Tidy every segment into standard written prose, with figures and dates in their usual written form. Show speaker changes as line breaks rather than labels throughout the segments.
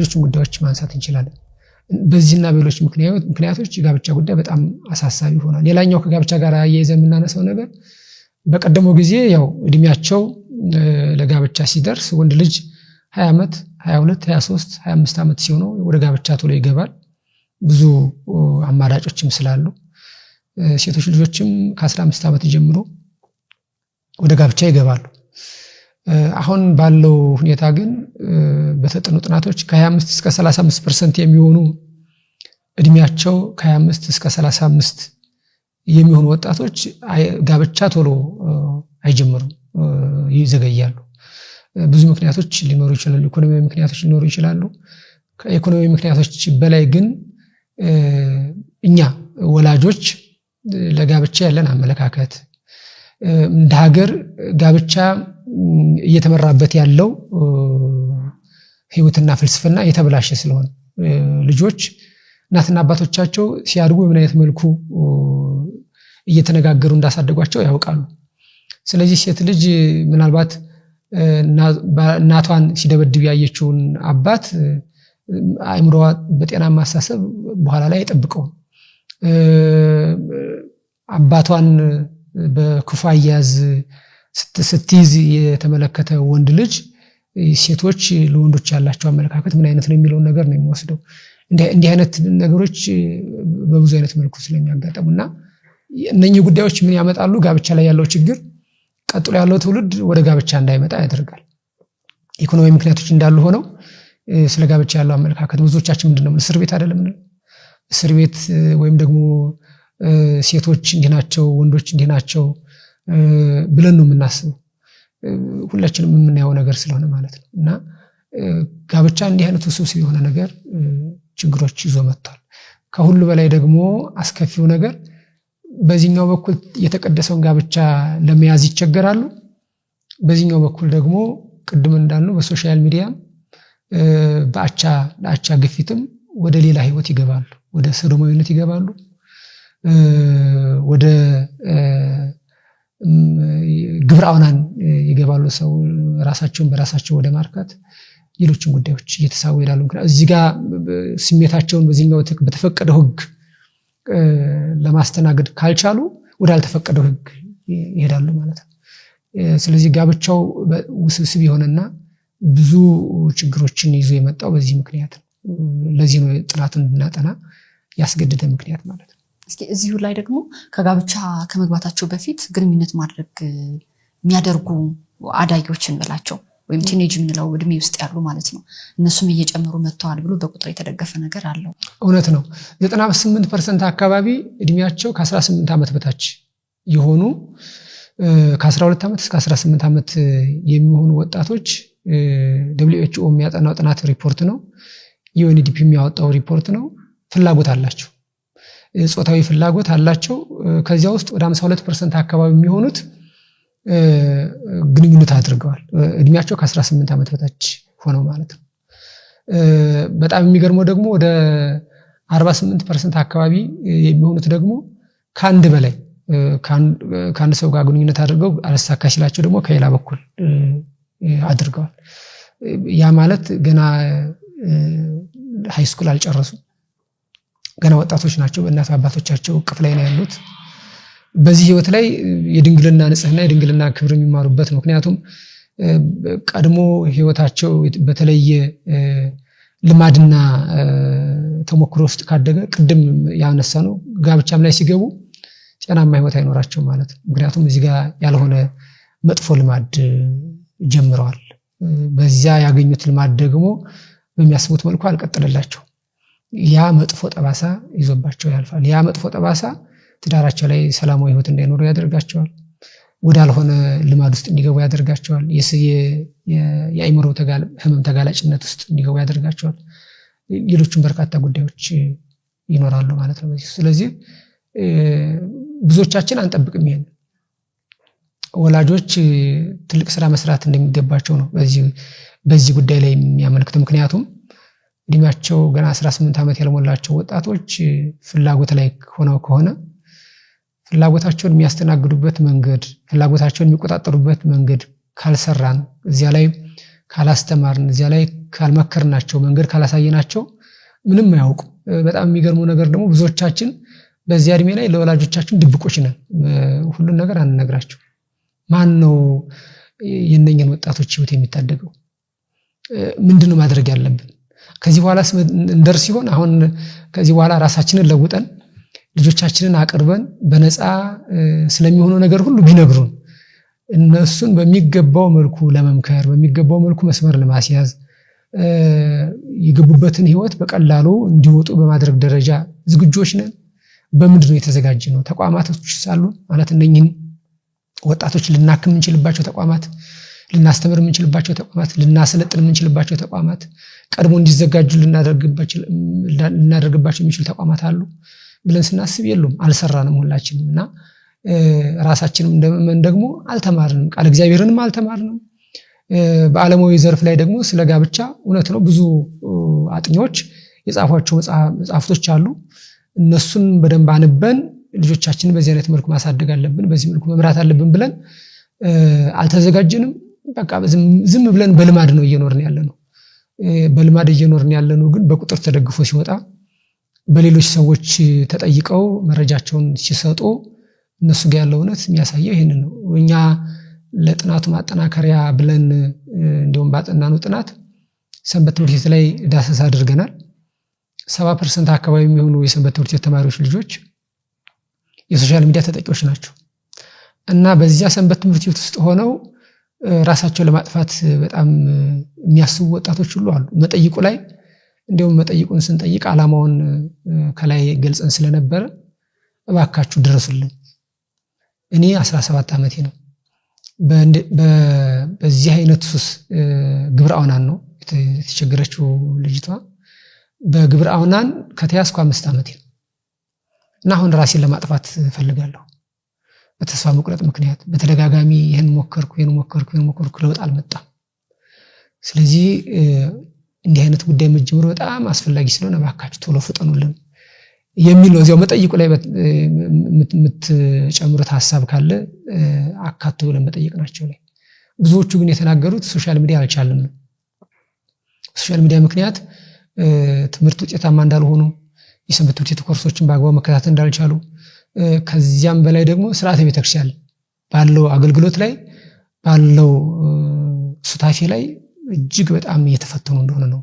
ሌሎችም ጉዳዮች ማንሳት እንችላለን። በዚህና በሌሎች ምክንያቶች የጋብቻ ጉዳይ በጣም አሳሳቢ ሆኗል። ሌላኛው ከጋብቻ ጋር አያይዘን የምናነሳው ነገር በቀደመው ጊዜ ያው እድሜያቸው ለጋብቻ ሲደርስ ወንድ ልጅ 20 ዓመት 22 23 25 ዓመት ሲሆነው ወደ ጋብቻ ቶሎ ይገባል። ብዙ አማራጮችም ስላሉ ሴቶች ልጆችም ከ15 ዓመት ጀምሮ ወደ ጋብቻ ይገባሉ። አሁን ባለው ሁኔታ ግን በተጠኑ ጥናቶች ከ25 እስከ 35% የሚሆኑ እድሜያቸው ከ25 እስከ 35 የሚሆኑ ወጣቶች ጋብቻ ቶሎ አይጀምሩም፣ ይዘገያሉ። ብዙ ምክንያቶች ሊኖሩ ይችላሉ። ኢኮኖሚያዊ ምክንያቶች ሊኖሩ ይችላሉ። ከኢኮኖሚያዊ ምክንያቶች በላይ ግን እኛ ወላጆች ለጋብቻ ያለን አመለካከት እንደ ሀገር ጋብቻ እየተመራበት ያለው ህይወትና ፍልስፍና የተበላሸ ስለሆነ ልጆች እናትና አባቶቻቸው ሲያድጉ በምን አይነት መልኩ እየተነጋገሩ እንዳሳደጓቸው ያውቃሉ። ስለዚህ ሴት ልጅ ምናልባት እናቷን ሲደበድብ ያየችውን አባት አእምሮዋ በጤናማ አስተሳሰብ በኋላ ላይ አይጠብቀውም። አባቷን በክፉ አያያዝ ስትይዝ የተመለከተ ወንድ ልጅ ሴቶች ለወንዶች ያላቸው አመለካከት ምን አይነት ነው የሚለውን ነገር ነው የሚወስደው። እንዲህ አይነት ነገሮች በብዙ አይነት መልኩ ስለሚያጋጥሙና እነኚህ ጉዳዮች ምን ያመጣሉ? ጋብቻ ላይ ያለው ችግር ቀጥሎ ያለው ትውልድ ወደ ጋብቻ እንዳይመጣ ያደርጋል። ኢኮኖሚ ምክንያቶች እንዳሉ ሆነው ስለ ጋብቻ ያለው አመለካከት ብዙዎቻችን ምንድነው እስር ቤት አይደለም፣ እስር ቤት ወይም ደግሞ ሴቶች እንዲህ ናቸው ወንዶች እንዲህ ናቸው ብለን ነው የምናስበው። ሁላችንም የምናየው ነገር ስለሆነ ማለት ነው። እና ጋብቻ እንዲህ አይነት ውስብስብ የሆነ ነገር ችግሮች ይዞ መጥቷል። ከሁሉ በላይ ደግሞ አስከፊው ነገር በዚህኛው በኩል የተቀደሰውን ጋብቻ ለመያዝ ይቸገራሉ። በዚህኛው በኩል ደግሞ ቅድም እንዳልነው በሶሻል ሚዲያ በአቻ ግፊትም ወደ ሌላ ህይወት ይገባሉ፣ ወደ ሰዶማዊነት ይገባሉ፣ ወደ ግብረ አውናን ይገባሉ። ሰው ራሳቸውን በራሳቸው ወደ ማርካት ሌሎችን ጉዳዮች እየተሳቡ ይላሉ። እዚህ ጋር ስሜታቸውን በዚህኛው በተፈቀደው ህግ ለማስተናገድ ካልቻሉ ወደ አልተፈቀደው ህግ ይሄዳሉ ማለት ነው። ስለዚህ ጋብቻው ውስብስብ የሆነና ብዙ ችግሮችን ይዞ የመጣው በዚህ ምክንያት ነው። ለዚህ ነው ጥናቱን እንድናጠና ያስገደደ ምክንያት ማለት ነው።
እስኪ እዚሁ ላይ ደግሞ ከጋብቻ ከመግባታቸው በፊት ግንኙነት ማድረግ የሚያደርጉ አዳጊዎችን ብላቸው ወይም ቲኔጅ የምንለው እድሜ ውስጥ ያሉ ማለት ነው፣ እነሱም እየጨመሩ መጥተዋል ብሎ በቁጥር የተደገፈ ነገር አለው።
እውነት ነው። 98% አካባቢ እድሜያቸው ከ18 ዓመት በታች የሆኑ ከ12 ዓመት እስከ 18 ዓመት የሚሆኑ ወጣቶች WHO የሚያጠናው ጥናት ሪፖርት ነው፣ UNDP የሚያወጣው ሪፖርት ነው። ፍላጎት አላቸው፣ ጾታዊ ፍላጎት አላቸው። ከዚያ ውስጥ ወደ 52% አካባቢ የሚሆኑት ግንኙነት አድርገዋል፣ እድሜያቸው ከ18 ዓመት በታች ሆነው ማለት ነው። በጣም የሚገርመው ደግሞ ወደ 48% አካባቢ የሚሆኑት ደግሞ ከአንድ በላይ ከአንድ ሰው ጋር ግንኙነት አድርገው አለሳካ ሲላቸው ደግሞ ከሌላ በኩል አድርገዋል። ያ ማለት ገና ሃይስኩል አልጨረሱም፣ ገና ወጣቶች ናቸው። በእናት አባቶቻቸው እቅፍ ላይ ነው ያሉት። በዚህ ህይወት ላይ የድንግልና ንጽህና የድንግልና ክብር የሚማሩበት ነው። ምክንያቱም ቀድሞ ህይወታቸው በተለየ ልማድና ተሞክሮ ውስጥ ካደገ ቅድም ያነሳ ነው ጋብቻም ላይ ሲገቡ ጤናማ ህይወት አይኖራቸው ማለት ነው። ምክንያቱም እዚህ ጋር ያልሆነ መጥፎ ልማድ ጀምረዋል። በዚያ ያገኙት ልማድ ደግሞ በሚያስቡት መልኩ አልቀጠለላቸው። ያ መጥፎ ጠባሳ ይዞባቸው ያልፋል። ያ መጥፎ ጠባሳ ትዳራቸው ላይ ሰላማዊ ህይወት እንዳይኖሩ ያደርጋቸዋል። ወዳልሆነ ልማድ ውስጥ እንዲገቡ ያደርጋቸዋል። የአእምሮ ህመም ተጋላጭነት ውስጥ እንዲገቡ ያደርጋቸዋል። ሌሎችም በርካታ ጉዳዮች ይኖራሉ ማለት ነው። ስለዚህ ብዙዎቻችን አንጠብቅም። ይሄን ወላጆች ትልቅ ስራ መስራት እንደሚገባቸው ነው በዚህ ጉዳይ ላይ የሚያመለክተው። ምክንያቱም እድሜያቸው ገና 18 ዓመት ያልሞላቸው ወጣቶች ፍላጎት ላይ ሆነው ከሆነ ፍላጎታቸውን የሚያስተናግዱበት መንገድ፣ ፍላጎታቸውን የሚቆጣጠሩበት መንገድ ካልሰራን፣ እዚያ ላይ ካላስተማርን፣ እዚያ ላይ ካልመከርናቸው መንገድ ካላሳየናቸው ምንም አያውቁ። በጣም የሚገርመው ነገር ደግሞ ብዙዎቻችን በዚያ እድሜ ላይ ለወላጆቻችን ድብቆች ነን። ሁሉን ነገር አንነግራቸው። ማን ነው የነኝን ወጣቶች ህይወት የሚታደገው? ምንድነው ማድረግ ያለብን? ከዚህ በኋላ እንደርስ ሲሆን አሁን ከዚህ በኋላ ራሳችንን ለውጠን ልጆቻችንን አቅርበን በነፃ ስለሚሆነው ነገር ሁሉ ቢነግሩን እነሱን በሚገባው መልኩ ለመምከር በሚገባው መልኩ መስመር ለማስያዝ የገቡበትን ህይወት በቀላሉ እንዲወጡ በማድረግ ደረጃ ዝግጆች ነን። በምንድነው የተዘጋጀ ነው? ተቋማቶች ሳሉ ማለት እነኝህን ወጣቶች ልናክም እንችልባቸው ተቋማት፣ ልናስተምር እንችልባቸው ተቋማት፣ ልናሰለጥን እንችልባቸው ተቋማት፣ ቀድሞ እንዲዘጋጁ ልናደርግባቸው የሚችሉ ተቋማት አሉ ብለን ስናስብ የሉም። አልሰራንም ሁላችንም እና ራሳችንም እንደምን ደግሞ አልተማርንም፣ ቃል እግዚአብሔርንም አልተማርንም። በዓለማዊ ዘርፍ ላይ ደግሞ ስለ ጋብቻ እውነት ነው ብዙ አጥኚዎች የጻፏቸው መጽሐፍቶች አሉ። እነሱን በደንብ አንበን ልጆቻችንን በዚህ አይነት መልኩ ማሳደግ አለብን፣ በዚህ መልኩ መምራት አለብን ብለን አልተዘጋጀንም። በቃ ዝም ብለን በልማድ ነው እየኖርን ያለነው። በልማድ እየኖርን ያለነው ግን በቁጥር ተደግፎ ሲወጣ በሌሎች ሰዎች ተጠይቀው መረጃቸውን ሲሰጡ እነሱ ጋር ያለው እውነት የሚያሳየው ይሄንን ነው። እኛ ለጥናቱ ማጠናከሪያ ብለን እንደውም ባጠናነው ጥናት ሰንበት ትምህርት ቤት ላይ ዳሰሳ አድርገናል። 70% አካባቢ የሚሆኑ የሰንበት ትምህርት ቤት ተማሪዎች ልጆች የሶሻል ሚዲያ ተጠቂዎች ናቸው እና በዚያ ሰንበት ትምህርት ቤት ውስጥ ሆነው ራሳቸውን ለማጥፋት በጣም የሚያስቡ ወጣቶች ሁሉ አሉ። መጠይቁ ላይ እንደውም መጠይቁን ስንጠይቅ ዓላማውን ከላይ ገልጸን ስለነበረ እባካችሁ ድረሱልን። እኔ 17 ዓመቴ ነው። በዚህ አይነት ሱስ ግብረ አውናን ነው የተቸገረችው ልጅቷ። በግብረ አውናን ከተያዝኩ 5 ዓመቴ ነው እና አሁን ራሴን ለማጥፋት ፈልጋለሁ። በተስፋ መቁረጥ ምክንያት በተደጋጋሚ ይሄን ሞከርኩ ለውጥ አልመጣም። ስለዚህ እንዲህ አይነት ጉዳይ መጀመሩ በጣም አስፈላጊ ስለሆነ እባካችሁ ቶሎ ፍጠኑልን የሚል ነው። እዚያው መጠይቁ ላይ የምትጨምሩት ሐሳብ ካለ አካቱ ብለን መጠየቅናቸው ላይ ብዙዎቹ ግን የተናገሩት ሶሻል ሚዲያ አልቻለም ነው። ሶሻል ሚዲያ ምክንያት ትምህርት ውጤታማ እንዳልሆኑ፣ የሰንበት ትምህርት ቤት ኮርሶችን በአግባቡ መከታተል እንዳልቻሉ፣ ከዚያም በላይ ደግሞ ስርዓተ ቤተክርስቲያን ባለው አገልግሎት ላይ ባለው ሱታፌ ላይ እጅግ በጣም እየተፈተኑ እንደሆነ ነው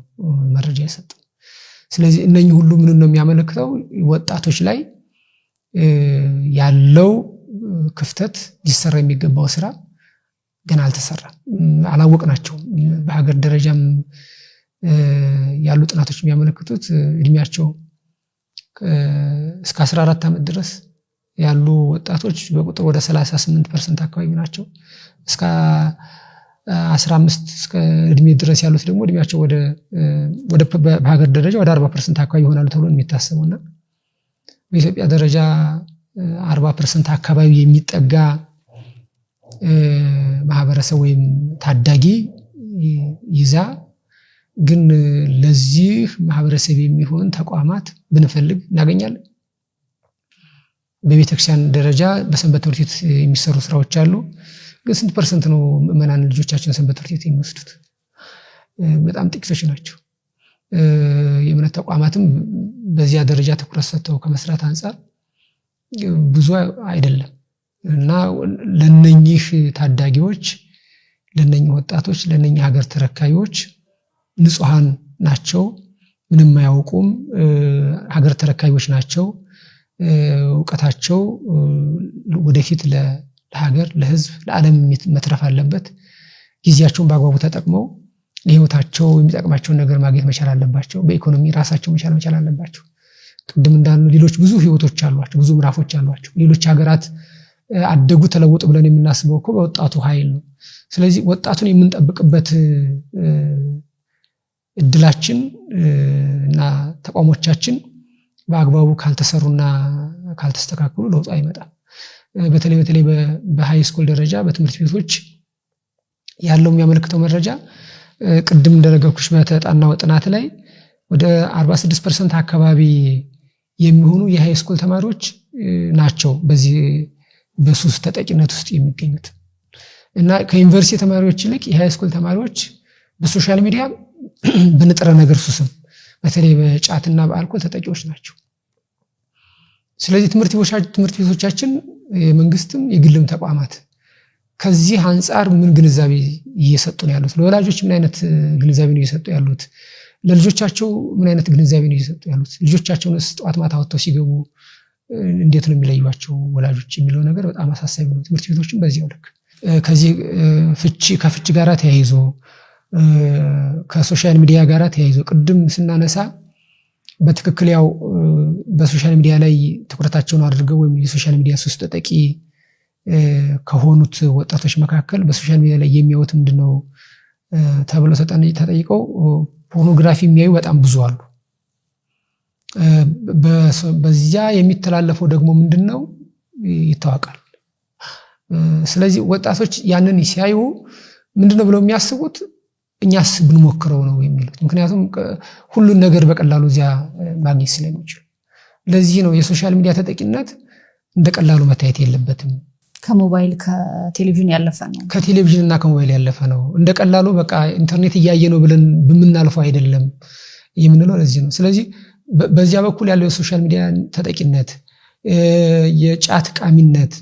መረጃ የሰጠው። ስለዚህ እነኚህ ሁሉ ምን ነው የሚያመለክተው? ወጣቶች ላይ ያለው ክፍተት ሊሰራ የሚገባው ስራ ገና አልተሰራም፣ አላወቅናቸውም። በሀገር ደረጃም ያሉ ጥናቶች የሚያመለክቱት እድሜያቸው እስከ 14 ዓመት ድረስ ያሉ ወጣቶች በቁጥር ወደ 38% አካባቢ ናቸው። እስከ 15 እስከ እድሜ ድረስ ያሉት ደግሞ እድሜያቸው ወደ በሀገር ደረጃ ወደ 40% አካባቢ ይሆናሉ ተብሎ ነው የሚታሰበውና በኢትዮጵያ ደረጃ 40% አካባቢ የሚጠጋ ማህበረሰብ ወይም ታዳጊ ይዛ ግን ለዚህ ማህበረሰብ የሚሆን ተቋማት ብንፈልግ እናገኛለን። በቤተክርስቲያን ደረጃ በሰንበት ትምህርት ቤት የሚሰሩ ስራዎች አሉ። ግን ስንት ፐርሰንት ነው ምዕመናን ልጆቻችን ሰንበት ትምህርት ቤት የሚወስዱት? በጣም ጥቂቶች ናቸው። የእምነት ተቋማትም በዚያ ደረጃ ትኩረት ሰጥተው ከመስራት አንጻር ብዙ አይደለም እና ለነኚህ ታዳጊዎች፣ ለነኚህ ወጣቶች፣ ለነኚህ ሀገር ተረካቢዎች ንጹሃን ናቸው፣ ምንም አያውቁም፣ ሀገር ተረካቢዎች ናቸው። እውቀታቸው ወደፊት ለሀገር፣ ለህዝብ፣ ለዓለም መትረፍ አለበት። ጊዜያቸውን በአግባቡ ተጠቅመው ለህይወታቸው የሚጠቅማቸውን ነገር ማግኘት መቻል አለባቸው። በኢኮኖሚ ራሳቸው መቻል አለባቸው። ቅድም እንዳሉ ሌሎች ብዙ ህይወቶች አሏቸው፣ ብዙ ምዕራፎች አሏቸው። ሌሎች ሀገራት አደጉ ተለወጡ ብለን የምናስበው እኮ በወጣቱ ኃይል ነው። ስለዚህ ወጣቱን የምንጠብቅበት እድላችን እና ተቋሞቻችን በአግባቡ ካልተሰሩና ካልተስተካከሉ ለውጥ አይመጣም። በተለይ በሃይ ስኩል ደረጃ በትምህርት ቤቶች ያለው የሚያመለክተው መረጃ ቅድም እንደነገርኩሽ በተጣናው ጥናት ላይ ወደ 46% አካባቢ የሚሆኑ የሃይ ስኩል ተማሪዎች ናቸው በዚህ በሱስ ተጠቂነት ውስጥ የሚገኙት እና ከዩኒቨርሲቲ ተማሪዎች ይልቅ የሃይ ስኩል ተማሪዎች በሶሻል ሚዲያ በንጥረ ነገር ሱስም በተለይ በጫትና በአልኮል ተጠቂዎች ናቸው። ስለዚህ ትምህርት ቤቶቻችን የመንግስትም የግልም ተቋማት ከዚህ አንጻር ምን ግንዛቤ እየሰጡ ነው ያሉት? ለወላጆች ምን አይነት ግንዛቤ ነው እየሰጡ ያሉት? ለልጆቻቸው ምን አይነት ግንዛቤ ነው እየሰጡ ያሉት? ልጆቻቸውንስ ጠዋት ማታ ወጥተው ሲገቡ እንዴት ነው የሚለዩዋቸው ወላጆች የሚለው ነገር በጣም አሳሳቢ ነው። ትምህርት ቤቶችም በዚያው ልክ ከዚህ ከፍቺ ጋር ተያይዞ ከሶሻል ሚዲያ ጋር ተያይዞ ቅድም ስናነሳ በትክክል ያው በሶሻል ሚዲያ ላይ ትኩረታቸውን አድርገው ወይም የሶሻል ሚዲያ ሱስ ተጠቂ ከሆኑት ወጣቶች መካከል በሶሻል ሚዲያ ላይ የሚያዩት ምንድነው ተብሎ ተጠይቀው ፖርኖግራፊ የሚያዩ በጣም ብዙ አሉ። በዚያ የሚተላለፈው ደግሞ ምንድነው ይታወቃል። ስለዚህ ወጣቶች ያንን ሲያዩ ምንድነው ብለው የሚያስቡት እኛስ ብንሞክረው ነው የሚሉት። ምክንያቱም ሁሉን ነገር በቀላሉ እዚያ ማግኘት ስለሚችሉ። ለዚህ ነው የሶሻል ሚዲያ ተጠቂነት እንደቀላሉ መታየት የለበትም።
ከሞባይል ከቴሌቪዥን ያለፈ ነው።
ከቴሌቪዥንና ከሞባይል ያለፈ ነው። እንደቀላሉ በቃ ኢንተርኔት እያየ ነው ብለን በመናልፈው አይደለም የምንለው ለዚህ ነው። ስለዚህ በዚያ በኩል ያለው የሶሻል ሚዲያ ተጠቂነት፣ የጫት ቃሚነት፣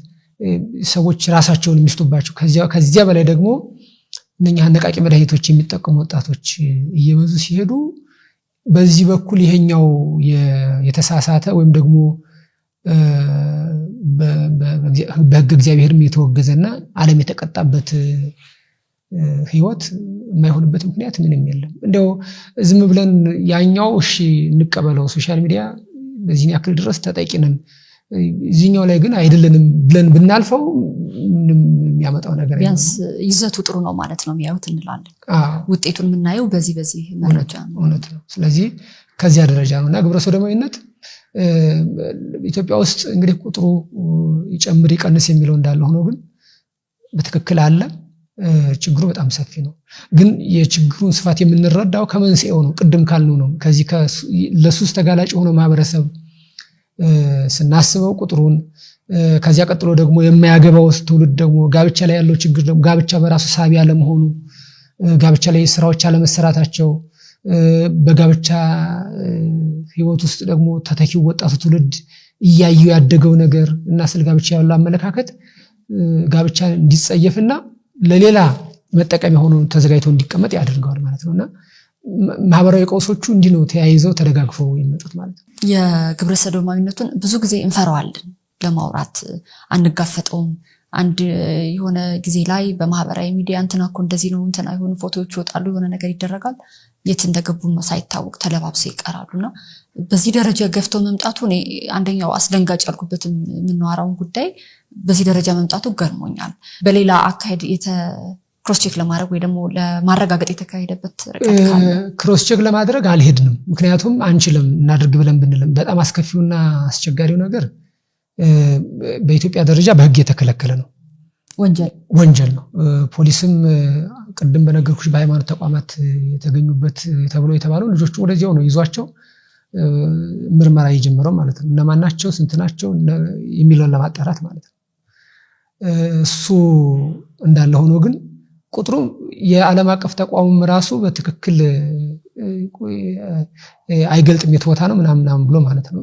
ሰዎች ራሳቸውን የሚስቱባቸው ከዚያ በላይ ደግሞ እነኛ አነቃቂ መድኃኒቶች የሚጠቀሙ ወጣቶች እየበዙ ሲሄዱ በዚህ በኩል ይሄኛው የተሳሳተ ወይም ደግሞ በሕግ እግዚአብሔርም የተወገዘና ዓለም የተቀጣበት ህይወት የማይሆንበት ምክንያት ምንም የለም። እንደው ዝም ብለን ያኛው እሺ እንቀበለው ሶሻል ሚዲያ በዚህ ያክል ድረስ ተጠቂነን እዚህኛው ላይ ግን አይደለንም ብለን ብናልፈው ምንም የሚያመጣው ነገር
ቢያንስ ይዘቱ ጥሩ ነው ማለት ነው የሚያዩት እንላለን። ውጤቱን የምናየው በዚህ መረጃ ነው።
እውነት ነው። ስለዚህ ከዚያ ደረጃ ነውና ግብረ ሰዶማዊነት ኢትዮጵያ ውስጥ እንግዲህ ቁጥሩ ይጨምር ይቀንስ የሚለው እንዳለ ሆኖ ግን በትክክል አለ። ችግሩ በጣም ሰፊ ነው። ግን የችግሩን ስፋት የምንረዳው ከመንስኤው ነው። ቅድም ካልነው ነው። ከዚህ ለሱስ ተጋላጭ ሆኖ ማህበረሰብ ስናስበው ቁጥሩን ከዚያ ቀጥሎ ደግሞ የማያገባው ትውልድ ደግሞ ጋብቻ ላይ ያለው ችግር ደግሞ ጋብቻ በራሱ ሳቢ ያለመሆኑ፣ ጋብቻ ላይ ስራዎች አለመሰራታቸው፣ በጋብቻ ህይወት ውስጥ ደግሞ ተተኪው ወጣቱ ትውልድ እያየው ያደገው ነገር እና ስለ ጋብቻ ያለው አመለካከት ጋብቻ እንዲጸየፍና ለሌላ መጠቀሚያ ሆኖ ተዘጋጅቶ እንዲቀመጥ ያደርገዋል ማለት ነውና ማህበራዊ ቀውሶቹ እንዲህ ነው ተያይዘው ተደጋግፈው የሚመጡት ማለት ነው።
የግብረ ሰዶማዊነቱን ብዙ ጊዜ እንፈራዋለን፣ ለማውራት አንጋፈጠውም። አንድ የሆነ ጊዜ ላይ በማህበራዊ ሚዲያ እንትና እኮ እንደዚህ ነው እንትና የሆኑ ፎቶዎች ይወጣሉ፣ የሆነ ነገር ይደረጋል፣ የት እንደገቡ ሳይታወቅ ተለባብሰው ይቀራሉና በዚህ ደረጃ ገፍተው መምጣቱ እኔ አንደኛው አስደንጋጭ ያልኩበትም የምንዋራውን ጉዳይ በዚህ ደረጃ መምጣቱ ገርሞኛል። በሌላ አካሄድ ክሮስ ቼክ ለማድረግ ወይ ደግሞ ለማረጋገጥ የተካሄደበት ርቀት ካለ
ክሮስ ቼክ ለማድረግ አልሄድንም። ምክንያቱም አንችልም እናድርግ ብለን ብንልም በጣም አስከፊውና አስቸጋሪው ነገር በኢትዮጵያ ደረጃ በሕግ የተከለከለ ነው። ወንጀል ነው። ፖሊስም ቅድም በነገርኩሽ በሃይማኖት ተቋማት የተገኙበት ተብሎ የተባለው ልጆቹ ወደዚያው ነው ይዟቸው ምርመራ የጀመረው ማለት ነው። እነማን ናቸው ስንት ናቸው የሚለውን ለማጣራት ማለት ነው። እሱ እንዳለ ሆኖ ግን ቁጥሩ የዓለም አቀፍ ተቋሙም ራሱ በትክክል አይገልጥም የት ቦታ ነው ምናምን ብሎ ማለት ነው።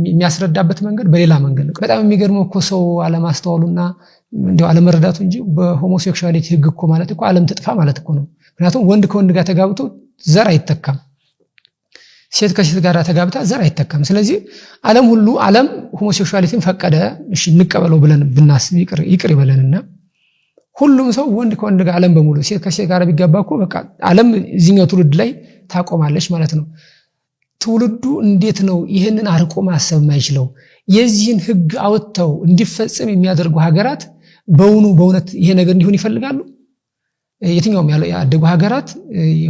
የሚያስረዳበት መንገድ በሌላ መንገድ ነው። በጣም የሚገርመው እኮ ሰው አለማስተዋሉና እንደው አለመረዳቱ እንጂ በሆሞሴክሹዋሊቲ ህግ እኮ ማለት እኮ ዓለም ትጥፋ ማለት እኮ ነው። ምክንያቱም ወንድ ከወንድ ጋር ተጋብቶ ዘር አይተካም፣ ሴት ከሴት ጋር ተጋብታ ዘር አይተካም። ስለዚህ ዓለም ሆሞሴክሹዋሊቲን ፈቀደ፣ እሺ እንቀበለው ብለን ብናስብ ይቅር ይበለንና ሁሉም ሰው ወንድ ከወንድ ጋር ዓለም በሙሉ ሴት ከሴት ጋር ቢጋባ እኮ በቃ ዓለም እዚህኛው ትውልድ ላይ ታቆማለች ማለት ነው። ትውልዱ እንዴት ነው ይህንን አርቆ ማሰብ ማይችለው? የዚህን ህግ አወጥተው እንዲፈጸም የሚያደርጉ ሀገራት በእውነት ይሄ ነገር እንዲሆን ይፈልጋሉ? የትኛውም ያደጉ ሀገራት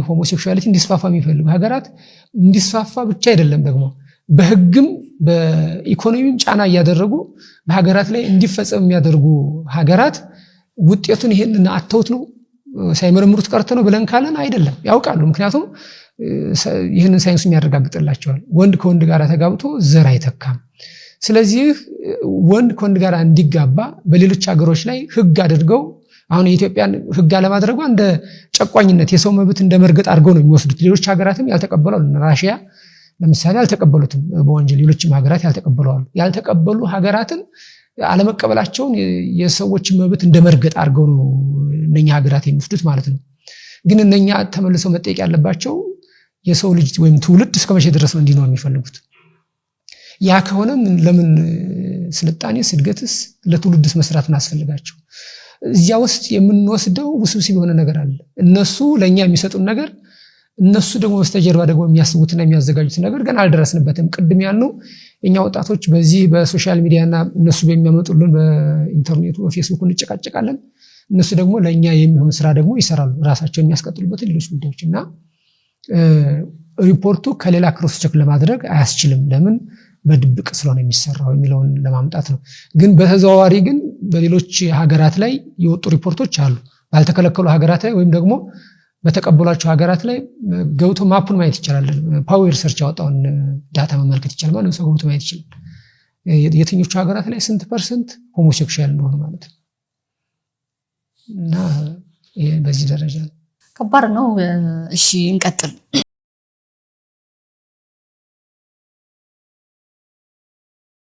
ሆሞሴክሹዋሊቲ እንዲስፋፋ የሚፈልጉ ሀገራት እንዲስፋፋ ብቻ አይደለም ደግሞ በህግም በኢኮኖሚም ጫና እያደረጉ በሀገራት ላይ እንዲፈጸም የሚያደርጉ ሀገራት ውጤቱን ይሄንን አተውት ነው ሳይመረምሩት ቀርተ ነው ብለን ካለን አይደለም፣ ያውቃሉ። ምክንያቱም ይህንን ሳይንሱ የሚያረጋግጥላቸዋል። ወንድ ከወንድ ጋር ተጋብቶ ዘር አይተካም። ስለዚህ ወንድ ከወንድ ጋር እንዲጋባ በሌሎች ሀገሮች ላይ ህግ አድርገው አሁን የኢትዮጵያን ሕግ አለማድረጉ እንደ ጨቋኝነት የሰው መብት እንደ መርገጥ አድርገው ነው የሚወስዱት። ሌሎች ሀገራትም ያልተቀበሉ ራሽያ ለምሳሌ አልተቀበሉትም በወንጀል። ሌሎችም ሀገራት ያልተቀበሉ ሀገራትን አለመቀበላቸውን የሰዎች መብት እንደ መርገጥ አድርገው ነው እነኛ ሀገራት የሚወስዱት ማለት ነው። ግን እነኛ ተመልሰው መጠየቅ ያለባቸው የሰው ልጅ ወይም ትውልድ እስከ መቼ ድረስ ነው እንዲኖር የሚፈልጉት? ያ ከሆነ ለምን ስልጣኔስ እድገትስ ለትውልድስ መስራትን አስፈልጋቸው? እዚያ ውስጥ የምንወስደው ውስብስብ የሆነ ነገር አለ። እነሱ ለኛ የሚሰጡን ነገር እነሱ ደግሞ በስተጀርባ ደግሞ የሚያስቡትና የሚያዘጋጁት ነገር ገና አልደረስንበትም። ቅድም ያልነው የኛ ወጣቶች በዚህ በሶሻል ሚዲያና እነሱ በሚያመጡልን በኢንተርኔቱ በፌስቡክ እንጨቃጨቃለን። እነሱ ደግሞ ለኛ የሚሆን ስራ ደግሞ ይሰራሉ፣ ራሳቸው የሚያስቀጥሉበትን ሌሎች ጉዳዮች እና ሪፖርቱ ከሌላ ክሮስ ቼክ ለማድረግ አያስችልም። ለምን በድብቅ ስለሆነ የሚሰራው የሚለውን ለማምጣት ነው። ግን በተዘዋዋሪ ግን በሌሎች ሀገራት ላይ የወጡ ሪፖርቶች አሉ። ባልተከለከሉ ሀገራት ላይ ወይም ደግሞ በተቀበሏቸው ሀገራት ላይ ገብቶ ማፑን ማየት ይችላል። ፓው ሪሰርች ያወጣውን ዳታ መመልከት ይችላል። ማንም ሰው ገብቶ ማየት ይችላል የትኞቹ ሀገራት ላይ ስንት ፐርሰንት ሆሞሴክሹዋል እንደሆነ ማለት ነው። እና በዚህ ደረጃ
ከባድ ነው። እሺ እንቀጥል።